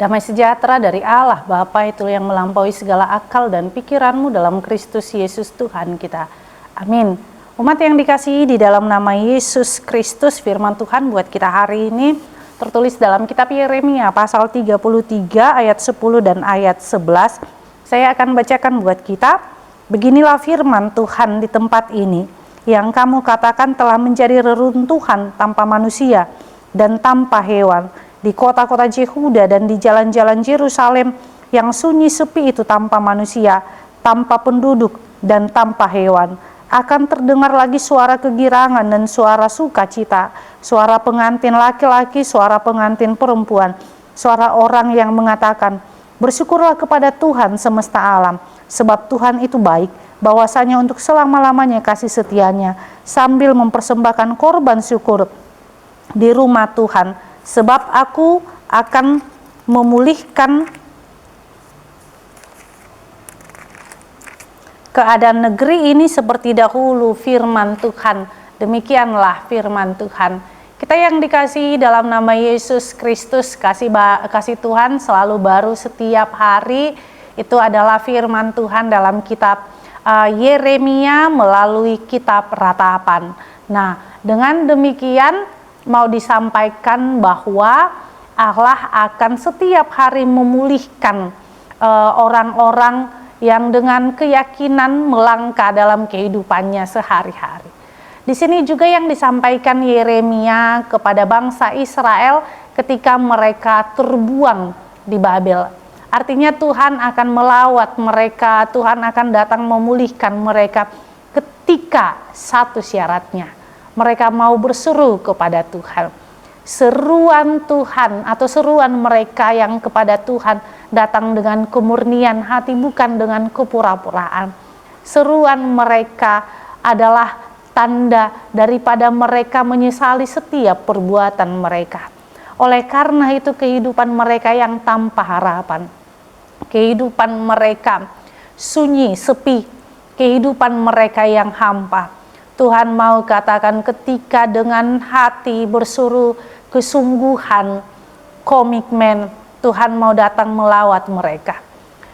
Damai sejahtera dari Allah Bapa itu yang melampaui segala akal dan pikiranmu dalam Kristus Yesus Tuhan kita. Amin. Umat yang dikasihi di dalam nama Yesus Kristus, firman Tuhan buat kita hari ini tertulis dalam kitab Yeremia pasal 33 ayat 10 dan ayat 11. Saya akan bacakan buat kita. Beginilah firman Tuhan di tempat ini, yang kamu katakan telah menjadi reruntuhan tanpa manusia dan tanpa hewan, di kota-kota Yehuda dan di jalan-jalan Yerusalem yang sunyi sepi itu tanpa manusia, tanpa penduduk dan tanpa hewan. Akan terdengar lagi suara kegirangan dan suara sukacita, suara pengantin laki-laki, suara pengantin perempuan, suara orang yang mengatakan, bersyukurlah kepada Tuhan semesta alam, sebab Tuhan itu baik, bahwasanya untuk selama-lamanya kasih setianya, sambil mempersembahkan korban syukur di rumah Tuhan. Sebab aku akan memulihkan keadaan negeri ini seperti dahulu, firman Tuhan. Demikianlah firman Tuhan. Kita yang dikasihi dalam nama Yesus Kristus, kasih Tuhan selalu baru setiap hari. Itu adalah firman Tuhan dalam kitab Yeremia melalui kitab Ratapan. Nah, dengan demikian mau disampaikan bahwa Allah akan setiap hari memulihkan orang-orang yang dengan keyakinan melangkah dalam kehidupannya sehari-hari. Di sini juga yang disampaikan Yeremia kepada bangsa Israel ketika mereka terbuang di Babel. Artinya Tuhan akan melawat mereka, Tuhan akan datang memulihkan mereka ketika satu syaratnya. Mereka mau berseru kepada Tuhan. Seruan Tuhan atau seruan mereka yang kepada Tuhan datang dengan kemurnian hati, bukan dengan kepura-puraan. Seruan mereka adalah tanda daripada mereka menyesali setiap perbuatan mereka. Oleh karena itu kehidupan mereka yang tanpa harapan, kehidupan mereka sunyi, sepi, kehidupan mereka yang hampa, Tuhan mau katakan ketika dengan hati berseru kesungguhan, komitmen, Tuhan mau datang melawat mereka.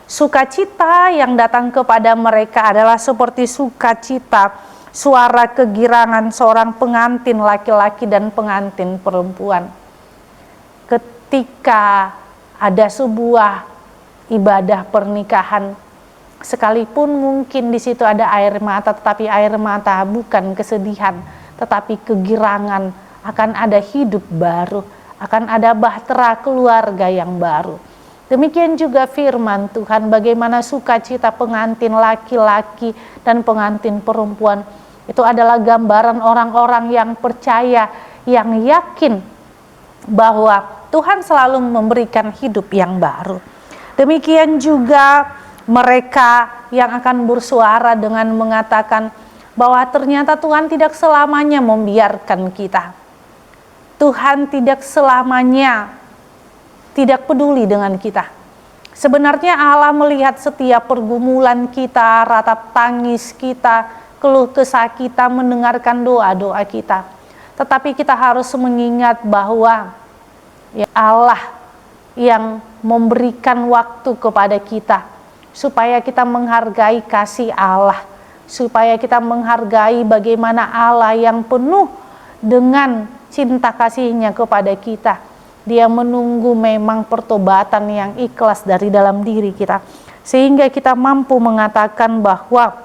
Sukacita yang datang kepada mereka adalah seperti sukacita suara kegirangan seorang pengantin laki-laki dan pengantin perempuan. Ketika ada sebuah ibadah pernikahan, sekalipun mungkin di situ ada air mata, tetapi air mata bukan kesedihan, tetapi kegirangan, akan ada hidup baru, akan ada bahtera keluarga yang baru. Demikian juga firman Tuhan, bagaimana sukacita pengantin laki-laki dan pengantin perempuan. Itu adalah gambaran orang-orang yang percaya, yang yakin bahwa Tuhan selalu memberikan hidup yang baru. Demikian juga mereka yang akan bersuara dengan mengatakan bahwa ternyata Tuhan tidak selamanya membiarkan kita. Tuhan tidak selamanya tidak peduli dengan kita. Sebenarnya Allah melihat setiap pergumulan kita, ratap tangis kita, keluh kesah kita, mendengarkan doa-doa kita. Tetapi kita harus mengingat bahwa Allah yang memberikan waktu kepada kita, supaya kita menghargai kasih Allah, supaya kita menghargai bagaimana Allah yang penuh dengan cinta kasihnya kepada kita. Dia menunggu memang pertobatan yang ikhlas dari dalam diri kita, sehingga kita mampu mengatakan bahwa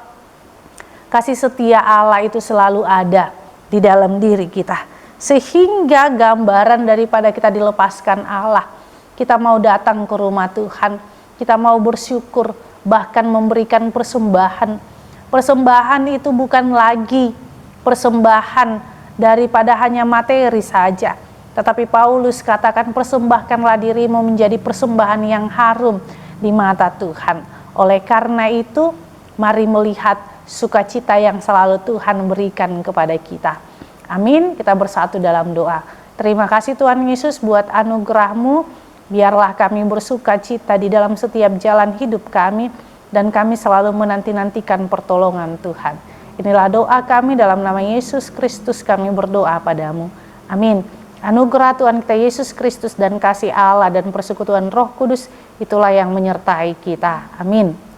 kasih setia Allah itu selalu ada di dalam diri kita. Sehingga gambaran daripada kita dilepaskan Allah, kita mau datang ke rumah Tuhan, kita mau bersyukur, bahkan memberikan persembahan. Persembahan itu bukan lagi persembahan daripada hanya materi saja, tetapi Paulus katakan persembahkanlah dirimu menjadi persembahan yang harum di mata Tuhan. Oleh karena itu, mari melihat sukacita yang selalu Tuhan berikan kepada kita. Amin. Kita bersatu dalam doa. Terima kasih Tuhan Yesus buat anugerah-Mu. Biarlah kami bersuka cita di dalam setiap jalan hidup kami, dan kami selalu menanti-nantikan pertolongan Tuhan. Inilah doa kami dalam nama Yesus Kristus kami berdoa padamu. Amin. Anugerah Tuhan kita Yesus Kristus dan kasih Allah dan persekutuan Roh Kudus itulah yang menyertai kita. Amin.